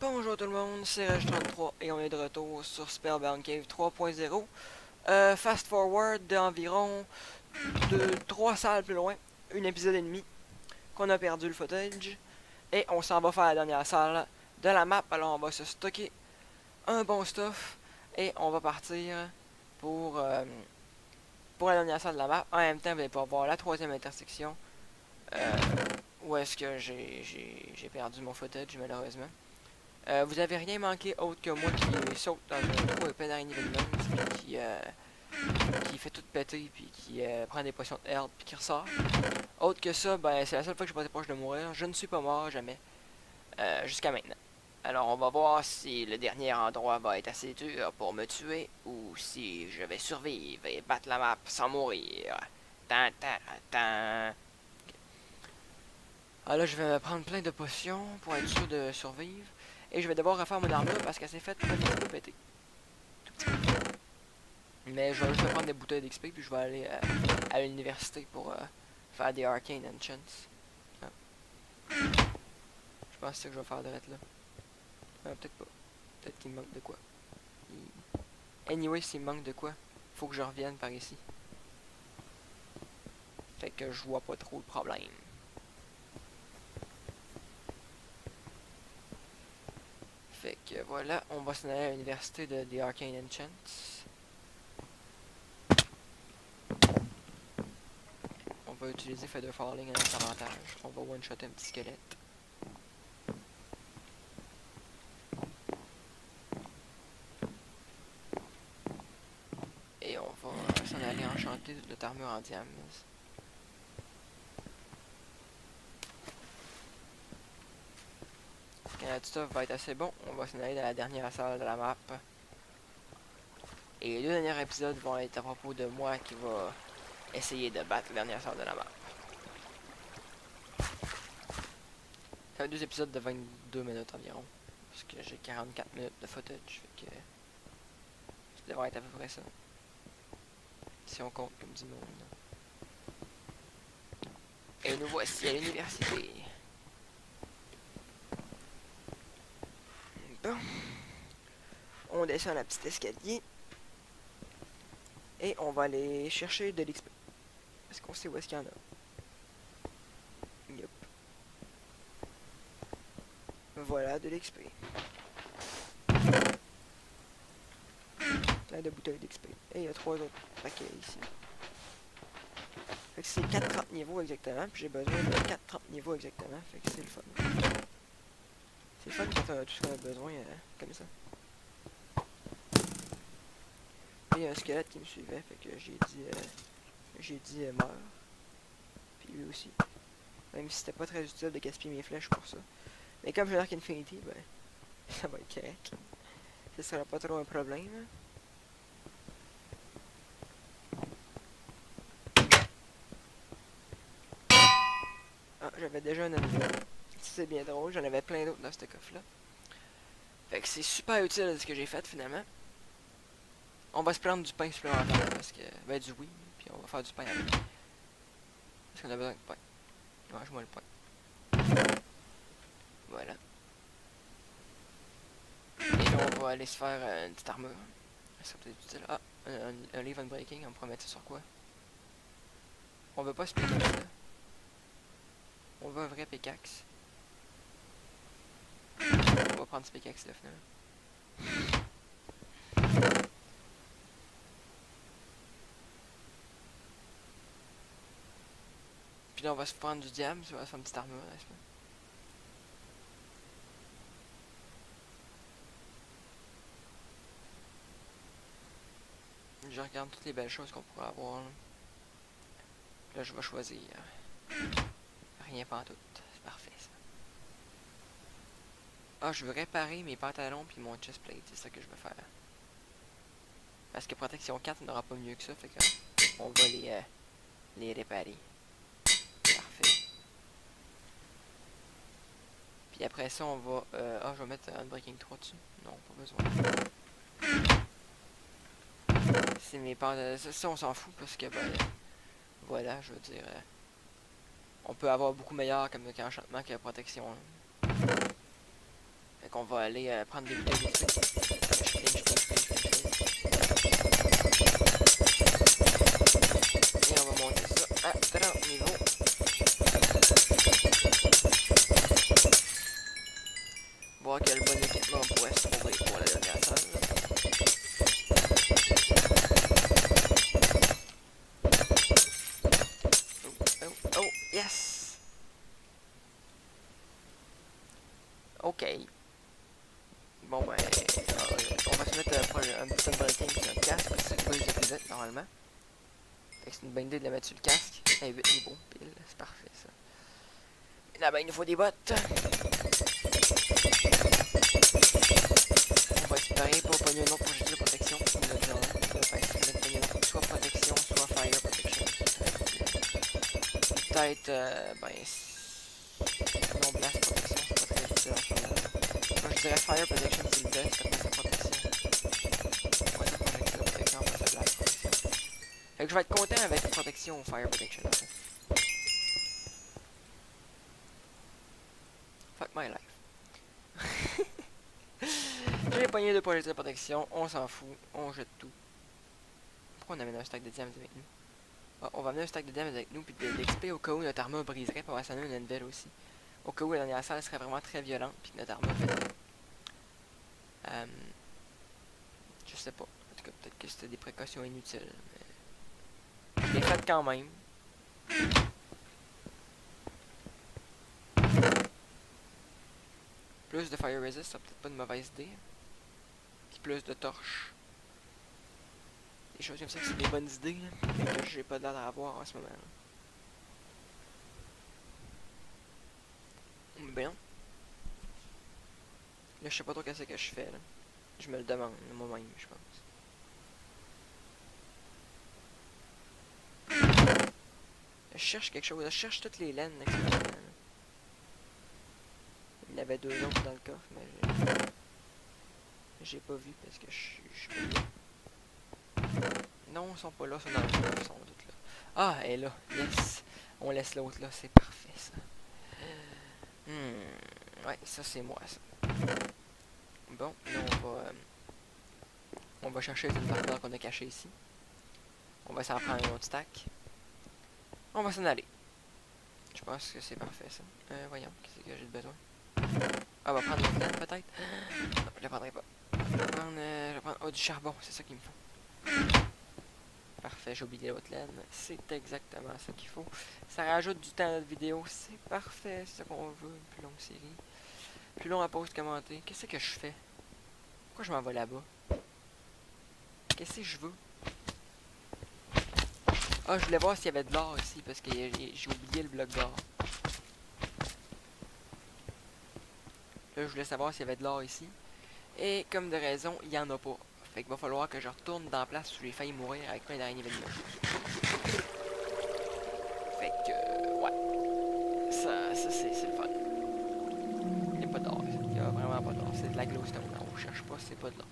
Bonjour tout le monde, c'est Reg33 et on est de retour sur Spellbound Cave 3.0. Fast forward d'environ 3 salles plus loin, un épisode et demi, qu'on a perdu le footage. Et on s'en va faire la dernière salle de la map, alors on va se stocker un bon stuff et on va partir pour, pour la dernière salle de la map. En même temps, vous allez pouvoir voir la troisième intersection, où est-ce que j'ai perdu mon footage malheureusement. Vous avez rien manqué autre que moi qui saute dans un trou épais d'araignée vénéneuse, puis qui fait tout péter, puis qui prend des potions de health, puis qui ressort. Autre que ça, ben c'est la seule fois que je suis pas proche de mourir. Je ne suis pas mort jamais, jusqu'à maintenant. Alors on va voir si le dernier endroit va être assez dur pour me tuer, ou si je vais survivre et battre la map sans mourir. Tan, tan, tan. Alors là, je vais me prendre plein de potions pour être sûr de survivre. Et je vais devoir refaire mon armure parce qu'elle s'est faite un petit peu péter. Mais je vais juste prendre des bouteilles d'XP puis je vais aller à l'université pour faire des arcane enchants. Ah. Je pense que c'est ça que je vais faire de là. Peut-être pas. Peut-être qu'il me manque de quoi. Anyway, s'il me manque de quoi, faut que je revienne par ici. Fait que je vois pas trop le problème. Fait que voilà, on va s'en aller à l'université de The Arcane Enchants. On va utiliser Feather Falling à notre avantage. On va one-shotter un petit squelette. Et on va s'en aller enchanter notre armure en diamants. Quand notre stuff va être assez bon, on va s'en aller dans la dernière salle de la map. Et les deux derniers épisodes vont être à propos de moi qui va essayer de battre la dernière salle de la map. Ça va être 2 épisodes de 22 minutes environ. Parce que j'ai 44 minutes de footage. Fait que ça devrait être à peu près ça. Si on compte comme du monde. Et nous voici à l'université. Bon. On descend la petite escalier. Et on va aller chercher de l'XP. Est-ce qu'on sait où est-ce qu'il y en a? Yep. Voilà de l'XP. Plein de bouteilles d'XP. Et il y a 3 autres paquets ici. Fait que c'est 4,30 niveaux exactement. Puis j'ai besoin de 4,30 niveaux exactement. Fait que c'est le fun. C'est le fun quand on a tout ce qu'on a besoin comme ça. Et il y a un squelette qui me suivait. Fait que j'ai dit meurs. Puis lui aussi. Même si c'était pas très utile de gaspiller mes flèches pour ça. Mais comme j'ai l'arc Infinity, ben ça va être correct. Ce sera pas trop un problème. Ah, j'avais déjà un anneau. C'est bien drôle, j'en avais plein d'autres dans ce coffre-là. Fait que c'est super utile ce que j'ai fait finalement. On va se prendre du pain supplémentaire parce que. Ben du oui, puis on va faire du pain avec. Parce qu'on a besoin de pain. Mange-moi le pain. Voilà. Et là on va aller se faire une petite armure. Ça serait peut-être utile. Ah, un Leave Unbreaking, on pourrait mettre ça sur quoi? On veut pas ce pickaxe là. On veut un vrai pickaxe. On va prendre ce pickaxe là finalement. Puis là on va se prendre du diamant, on va se faire une petite armure, n'est-ce pas? Je regarde toutes les belles choses qu'on pourrait avoir. Là je vais choisir. Rien pantoute. C'est parfait ça. Ah, je veux réparer mes pantalons puis mon chestplate. C'est ça que je veux faire. Parce que protection 4 n'aura pas mieux que ça. Fait que on va les réparer. Parfait. Puis après ça, on va... ah, je vais mettre Unbreaking 3 dessus. Non, pas besoin. C'est mes pantalons... Ça, on s'en fout parce que, ben... Voilà, je veux dire... on peut avoir beaucoup meilleur comme enchantement que la protection. Fait qu'on va aller prendre des bouteilles de suite. Et on va monter ça à 30 niveaux. Voir quel bon équipement on pourrait se trouver pour la dernière salle. Oh, yes! Ok. Bon ben, on va se mettre un bouton de breaking sur le casque, parce que c'est plus épisodes normalement. Fait que c'est une bonne idée de le mettre sur le casque. À 8 niveaux, pile, c'est parfait ça. Et là ben il nous faut des bottes. On va espérer pour pogner un autre projet de protection. On a déjà un. Soit protection, soit fire protection. Peut-être, ben, non blast protection, c'est pas très utile en ce moment. Moi je dirais fire protection c'est le best, après sa protection. Ouais, ça protection, après sa blast protection. Fait que je vais être content avec la protection ou fire protection en fait. Fuck my life. J'ai pogné 2 projets de protection, on s'en fout, on jette tout. Pourquoi on amène un stack de diams avec nous? Ah, on va amener un stack de diams avec nous, puis de l'XP au cas où notre armure briserait, pour s'en amener une anvil aussi. Au cas où la dernière salle serait vraiment très violente, puis que notre armure fait. Je sais pas. En tout cas, peut-être que c'était des précautions inutiles, mais. Je l'ai fait quand même. Plus de fire resist, c'est peut-être pas une mauvaise idée. Puis plus de torches. Des choses comme ça, c'est des bonnes idées, là, mais que j'ai pas l'air à avoir en ce moment. Bien. Là, je sais pas trop qu'est-ce que je fais, là. Je me le demande moi-même, je pense. Je cherche quelque chose, je cherche toutes les laines, actuellement. Il y en avait 2 autres dans le coffre, mais j'ai pas vu parce que je suis pas là. Non, ils sont pas là, ils sont dans le coffre, ils sont toutes là. Ah, elle est là, yes. On laisse l'autre là, c'est parfait ça. Ouais, ça c'est moi ça. Bon, là on va chercher les marqueurs qu'on a cachés ici. On va s'en prendre un autre stack. On va s'en aller. Je pense que c'est parfait ça. Voyons, qu'est-ce que j'ai de besoin. Ah, on va prendre une laine peut-être. Non, je la prendrai pas. Je vais prendre du charbon, c'est ça qu'il me faut. Parfait, j'ai oublié l'autre laine. C'est exactement ça qu'il faut. Ça rajoute du temps à notre vidéo. C'est parfait, c'est ça qu'on veut. Une plus longue série. Plus long à pause commenter. Qu'est-ce que je fais? Pourquoi je m'en vais là-bas? Qu'est-ce que je veux? Ah, je voulais voir s'il y avait de l'or ici parce que j'ai oublié le bloc d'or. Là, je voulais savoir s'il y avait de l'or ici. Et comme de raison, il n'y en a pas. Fait qu'il va falloir que je retourne dans la place où j'ai failli mourir avec plein d'araignées venimeuses. Fait que, ouais. Ça c'est le fun. Il n'y a pas d'or. Il n'y a vraiment pas d'or. C'est de la glowstone. On cherche pas, c'est pas de l'or.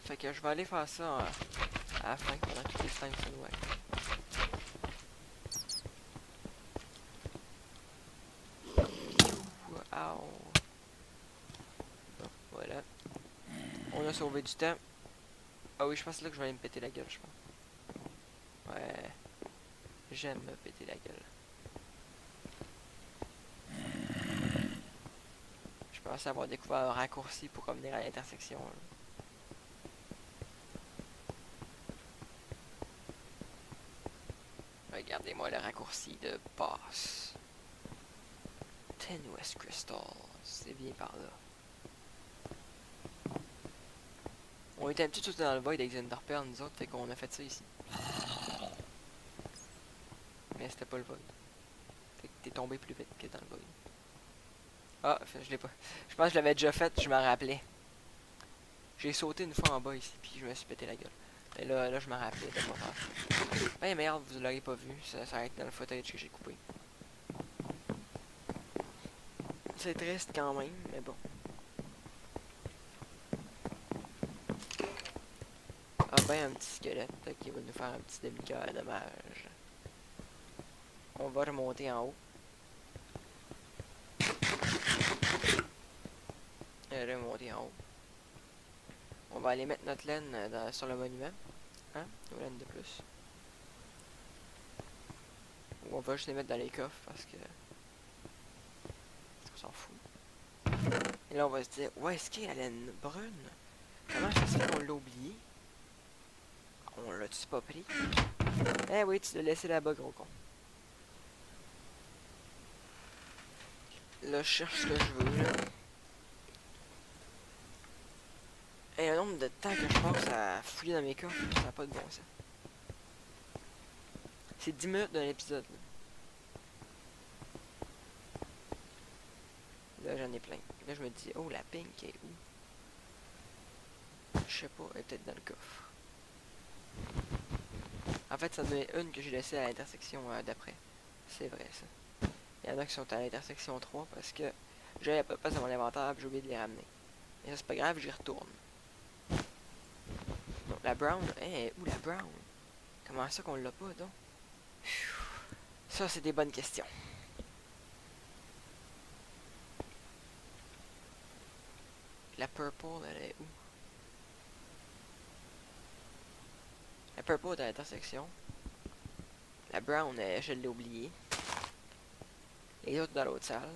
Fait que je vais aller faire ça à la fin pendant que les slimes sont ouverts. Ow. Bon, voilà. On a sauvé du temps. Ah oui, je pense là que je vais aller me péter la gueule, je pense. Ouais. J'aime me péter la gueule. Je pense avoir découvert un raccourci pour revenir à l'intersection. Regardez-moi le raccourci de boss. Tenuous Crystal. C'est bien par là. On était habitués tous dans le void avec Zendarper, nous autres, fait qu'on a fait ça ici. Mais c'était pas le void. Fait que t'es tombé plus vite que dans le void. Ah, je l'ai pas. Je pense que je l'avais déjà fait, je me rappelais. J'ai sauté une fois en bas ici, puis je me suis pété la gueule. Et là je me rappelais de pas faire. Ben merde, vous l'aurez pas vu, ça arrête dans le footage que j'ai coupé. C'est triste quand même, mais bon. Ah ben un petit squelette qui va nous faire un petit demi-cœur, dommage. On va remonter en haut. Remonter en haut. On va aller mettre notre laine sur le monument. Hein? Une laine de plus. Ou on va juste les mettre dans les coffres parce que... on s'en fout. Et là on va se dire, où est-ce qu'il y a la laine brune? Comment ça se fait qu'on l'a oublié? On l'a-tu pas pris? Eh oui, tu l'as laissé là-bas, gros con. Là, je cherche ce que je veux, là. Et le nombre de temps que je passe à fouiller dans mes coffres, ça n'a pas de bon sens. C'est 10 minutes d'un épisode, là. Là, j'en ai plein. Là, je me dis, oh, la pink est où? Je sais pas, elle est peut-être dans le coffre. En fait, ça en est une que j'ai laissée à l'intersection d'après. C'est vrai, ça. Il y en a qui sont à l'intersection 3 parce que j'avais pas de place dans mon inventaire et j'ai oublié de les ramener. Et ça, c'est pas grave, j'y retourne. Donc, la brown, où la brown? Comment ça qu'on l'a pas, donc? Ça, c'est des bonnes questions. La purple, elle est où? La purple est à l'intersection. La brown, je l'ai oublié. Les autres dans l'autre salle.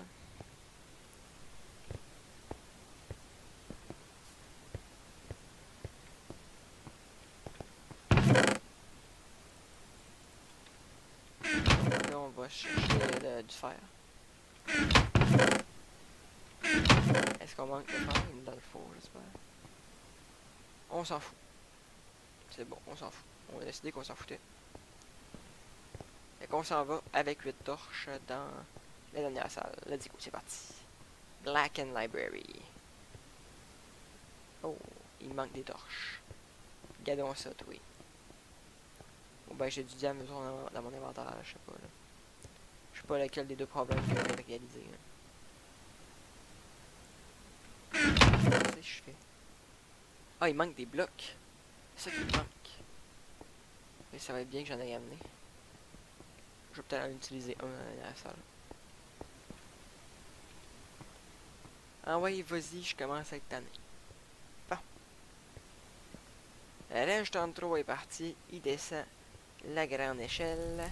Là, on va chercher du fer. Est-ce qu'on manque de fer? Il est dans le four, j'espère. On s'en fout. C'est bon, on s'en fout. On a décidé qu'on s'en foutait. Et qu'on s'en va avec 8 torches dans la dernière salle. Let's go, c'est parti. Black and Library. Oh, il manque des torches. Gardons ça, oui. Bon, ben, j'ai du diamant dans mon inventaire, je sais pas, là. Je sais pas lequel des deux problèmes que je vais réaliser, là. Qu'est-ce que je fais? Ah, il manque des blocs. C'est ça qui me manque. Et ça va être bien que j'en ai amené. Je vais peut-être en utiliser un dans la salle. Ah ouais, vas-y, je commence à être tanné. Bon. Là, je tente trop est parti. Il descend la grande échelle.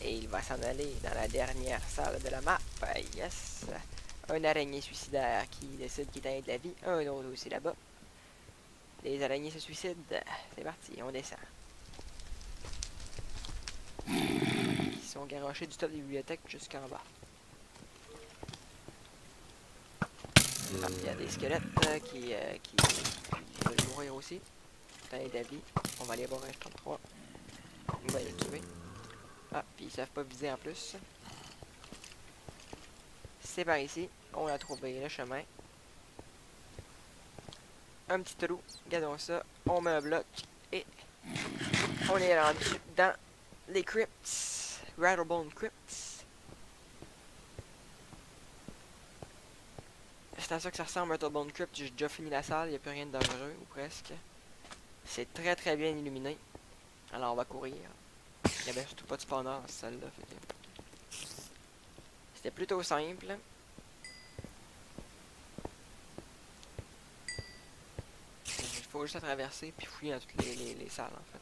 Et il va s'en aller dans la dernière salle de la map. Yes. Un araignée suicidaire qui décide qu'il est de la vie. Un autre aussi là-bas. Les araignées se suicident. C'est parti, on descend. Ils sont garochés du top des bibliothèques jusqu'en bas. Ah, il y a des squelettes qui veulent mourir aussi. Putain, d'avis. On va aller voir un 33. On va les tuer. Ah, puis ils savent pas viser en plus. C'est par ici. On a trouvé le chemin. Un petit trou. Regardons ça. On met un bloc. Et on est rendu dans les crypts. Rattlebone Crypts. C'est à ça que ça ressemble, Rattlebone Crypt. J'ai déjà fini la salle. Il n'y a plus rien de dangereux, ou presque. C'est très très bien illuminé. Alors on va courir. Il n'y avait surtout pas de spawner dans cette salle-là. C'était plutôt simple. Il faut juste la traverser puis fouiller dans toutes les salles en fait.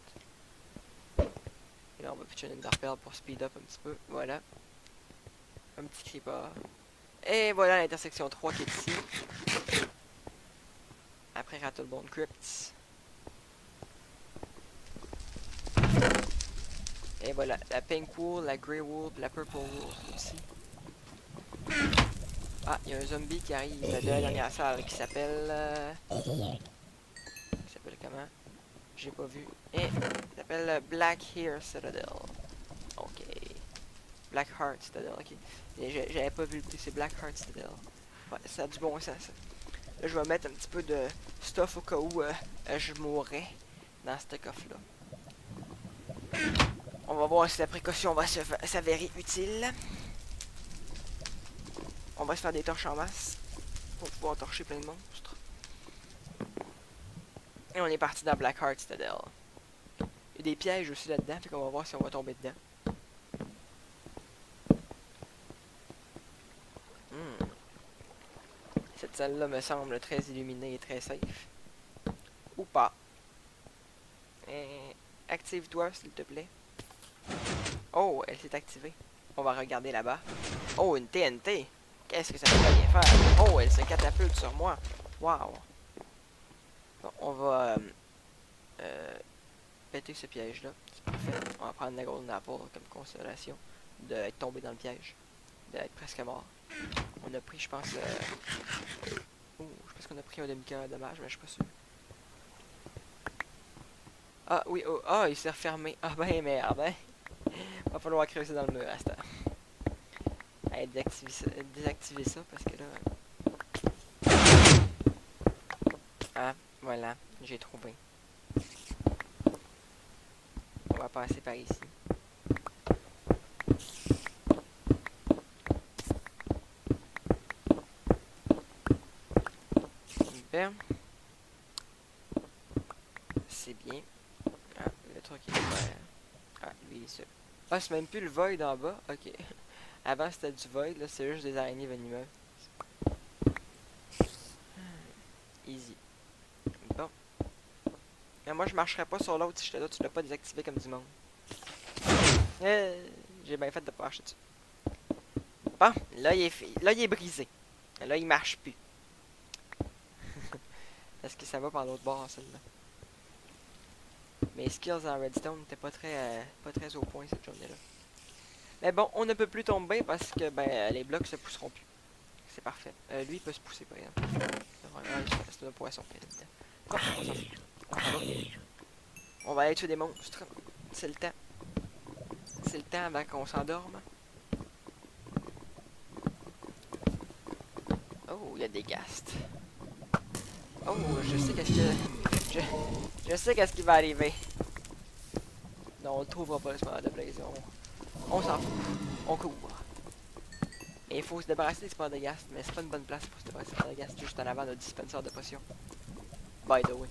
Et là on va pitcher une Enderpearl pour speed up un petit peu. Voilà. Un petit creeper. Et voilà l'intersection 3 qui est ici. Après Rattlebone Crypts. Et voilà, la pink wool, la grey wool, la purple wool aussi. Ah, il y a un zombie qui arrive de la dernière salle qui s'appelle... Qui s'appelle comment? J'ai pas vu. Et il s'appelle Black Hair Citadel. Ok. Black Heart Citadel, ok. J'avais pas vu le prix, c'est Black Heart Citadel. Ouais, ça a du bon sens ça. Là, je vais mettre un petit peu de stuff au cas où je mourrais dans ce coffre-là. On va voir si la précaution va s'avérer utile. On va se faire des torches en masse pour pouvoir torcher plein de monstres. Et on est parti dans Blackheart Citadel. Il y a des pièges aussi là-dedans, fait qu'on va voir si on va tomber dedans. Celle-là me semble très illuminée et très safe. Ou pas. Active-toi, s'il te plaît. Oh, elle s'est activée. On va regarder là-bas. Oh, une TNT. Qu'est-ce que ça peut bien faire? Oh, elle se catapulte sur moi. Wow. Bon, on va péter ce piège-là. C'est parfait. On va prendre la Golden Apple comme consolation d'être tombé dans le piège. D'être presque mort. On a pris, je pense... je pense qu'on a pris un demi-cœur de dommage, mais je suis pas sûr. Ah oui, oh, ah, il s'est refermé. Ah ben merde, hein. Va falloir creuser dans le mur à cette heure. Allez, désactiver ça parce que là... Ah, voilà, j'ai trouvé. On va passer par ici. Super. C'est bien. Ah, le truc est ouvert. Ah, lui il est seul. Ah, c'est même plus le void en bas? Ok. Avant c'était du void, là c'est juste des araignées venimeuses. Easy. Bon. Mais moi je marcherais pas sur l'autre si j'étais là, tu l'as pas désactivé comme du monde. J'ai bien fait de pas marcher dessus. Bon, là il est brisé. Là il marche plus. Est-ce que ça va par l'autre bord celle-là? Mes skills en redstone n'étaient pas très au point cette journée-là. Mais bon, on ne peut plus tomber parce que ben les blocs se pousseront plus. C'est parfait. Lui il peut se pousser par exemple. C'est un poisson. Oh, on va aller tuer des monstres. C'est le temps. C'est le temps avant qu'on s'endorme. Oh, il y a des ghasts. Oh, je sais qu'est-ce que... Je sais qu'est-ce qui va arriver. Non, on ne trouvera pas le spawner de blaze. On s'en fout. On court. Et il faut se débarrasser des spawners de ghasts, mais c'est pas une bonne place pour se débarrasser des spawners de ghasts, juste en avant notre dispensaire de potions. By the way.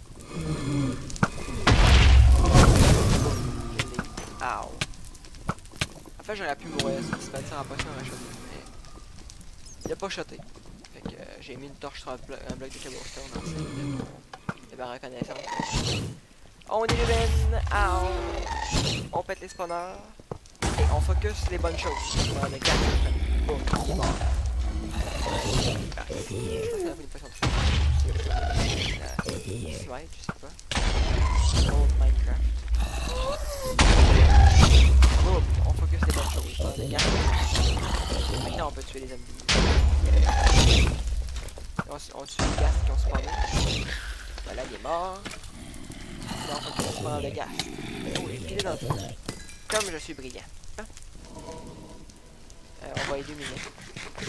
Ow. En fait, j'aurais pu mourir sur le dispensaire en potions à shotter, mais il a pas shoté. Fait que j'ai mis une torche sur un bloc de cobblestone en scène de ma reconnaissance. On illumine. Ow. On pète les spawners. Et on focus les bonnes choses. On a 4. Boum, il est mort. Je pense qu'on a pris une potion de feu. Slide, je sais pas. Old Minecraft. Boum, on focus les bonnes choses. On a 4. Maintenant on peut tuer les ennemis. On tue les ghasts qui ont spawné. Voilà, il est mort. Là on focus les spawners de ghasts. Oh, il est filé dans le feu. Comme je suis brillant. On va illuminer. Ce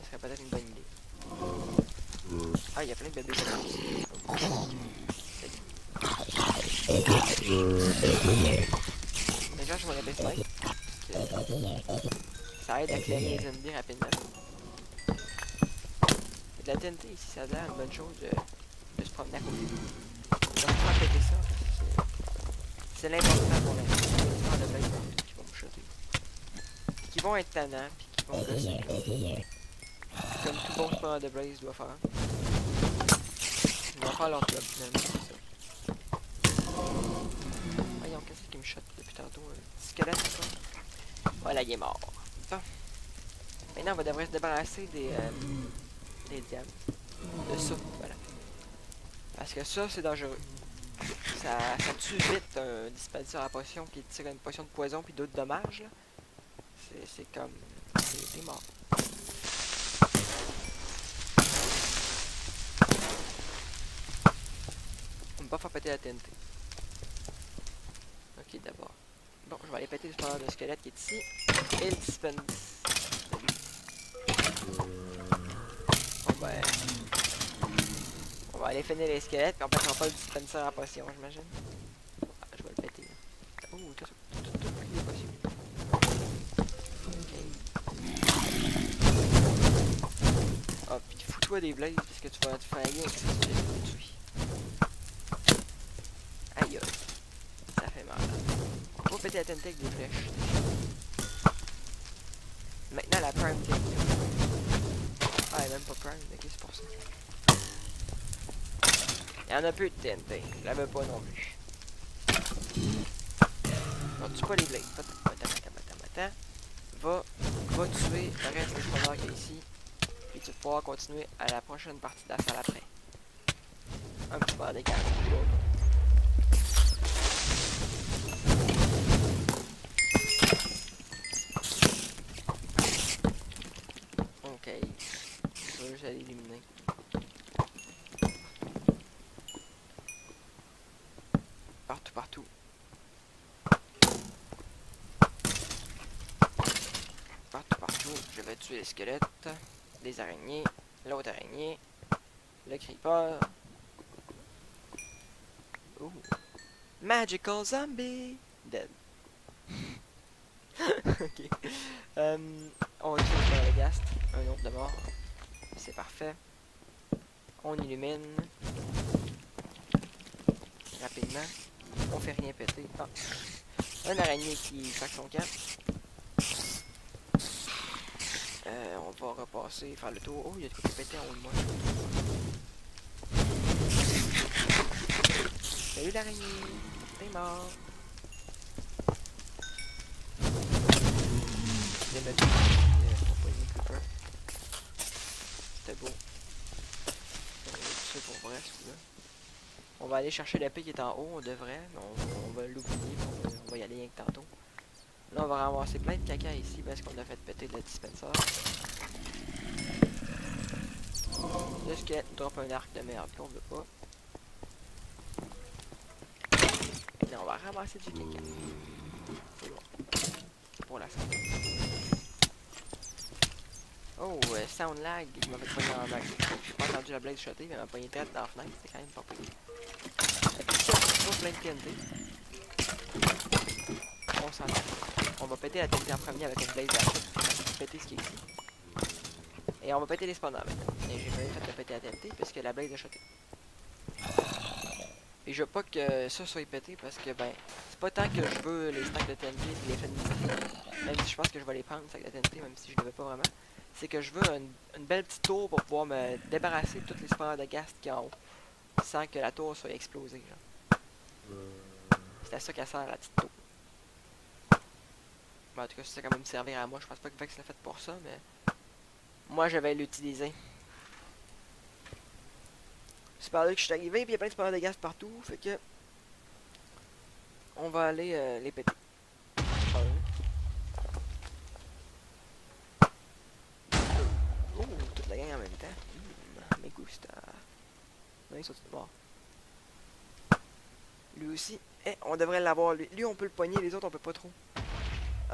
serait peut-être une bonne idée. Ah, il y a plein de bébés comme déjà, je vais répéter ça. Ça aide à éclairer les ennemis rapidement. Et de la TNT ici, ça a l'air une bonne chose de se promener à côté. On va pouvoir péter ça parce que c'est l'important pour l'instant de blaze qui vont me shotter. Qui vont être tannants, puis qui vont me comme tout bon spawner de blaze doit faire. Ils vont faire leur job finalement, c'est ça. Voyons, qu'est-ce qui me shot depuis tantôt? Un petit squelette, ça. Voilà, il est mort. Bon. Maintenant, on devrait se débarrasser des diamants. De ça, voilà. Parce que ça, c'est dangereux. Ça tue vite un dispensaire à potion qui tire une potion de poison puis d'autres dommages, là. C'est comme... c'est mort. On ne peut pas faire péter la TNT. Ok, d'abord. Bon, je vais aller péter le spawner de squelette qui est ici. Et le dispense. Bon ben... on va aller finir les squelettes, puis on pètera pas le dispenser à potion, j'imagine. Ah, je vais le péter. Oh, tout les potions. Ah, puis fous-toi des blazes, parce que tu vas te faire rien avec ça, tu vas te tuer. Aïe, ça fait mal. On va péter la TNT avec des flèches. Maintenant, la prime TNT. Ah, même pas Prime, ok, c'est pour ça. Il y en a plus de TNT. Je l'avais pas non plus. On tue pas les blades. Attends. Va tuer le reste des spawners qu'il y a ici. Puis tu vas pouvoir continuer à la prochaine partie de la salle après. Un petit peu des cartes. Ok. Je vais juste aller éliminer. Partout. Partout. Je vais tuer les squelettes, les araignées, l'autre araignée, le creeper. Ooh. Magical zombie! Dead. Ok. On va tuer le ghast. Un autre de mort. C'est parfait. On illumine. Rapidement. On fait rien péter. Ah. Un araignée qui sac son camp. On va repasser, faire le tour. Oh, il y a de quoi qui péter en haut de moi. Salut l'araignée. T'es mort. Je vais mettre pour pas une creeper. C'était beau. C'est pour vrai ce coup-là. On va aller chercher l'épée qui est en haut, on devrait, mais on va l'oublier, on va y aller rien que tantôt. Là, on va ramasser plein de caca ici parce qu'on a fait péter le dispenser. Le squelette nous drop un arc de merde qu'on veut pas. Et là, on va ramasser du caca. C'est bon. Pour la santé. Oh, sound lag, il m'a fait pogner en lag. J'ai pas entendu la blade shotter, mais il m'a pogné tête dans la fenêtre, c'est quand même pas pire. Et puis ça, c'est pas plein de TNT. On s'entend. On va péter la TNT en premier avec une blaze d'acide. On va péter ce qui est ici. Et on va péter les spawners maintenant. Et j'ai même fait de péter la TNT puisque la blaze a shoté. Et je veux pas que ça soit pété parce que ben c'est pas tant que je veux les stacks de TNT et les effets de musique. Même si je pense que je vais les prendre, stacks de TNT, même si je ne le veux pas vraiment. C'est que je veux une belle petite tour pour pouvoir me débarrasser de toutes les spawners de ghast qui en haut. Sans que la tour soit explosée. C'est à ça qu'elle sert la petite tour. Ben, en tout cas, ça va quand même servir à moi. Je pense pas que Vex l'a fait pour ça, mais moi je vais l'utiliser. C'est par là que je suis arrivé, puis il y a plein de spawners de ghast partout, fait que on va aller les péter. Oh, toute la gang en même temps. Me gusta. Non, ils sont tous morts. Lui aussi. Eh, on devrait l'avoir. Lui, on peut le pogner, les autres, on peut pas trop.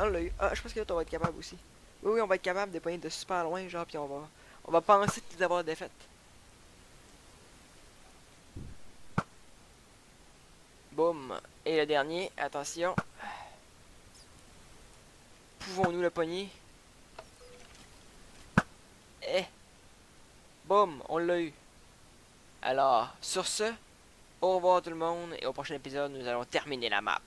Ah, on l'a eu. Ah, je pense que l'autre, on va être capable aussi. Oui, on va être capable de pogner de super loin, genre, puis on va penser de les avoir défaites. Boum. Et le dernier, attention. Pouvons-nous le pogner? Eh. Boum, on l'a eu. Alors, sur ce, au revoir tout le monde, et au prochain épisode, nous allons terminer la map.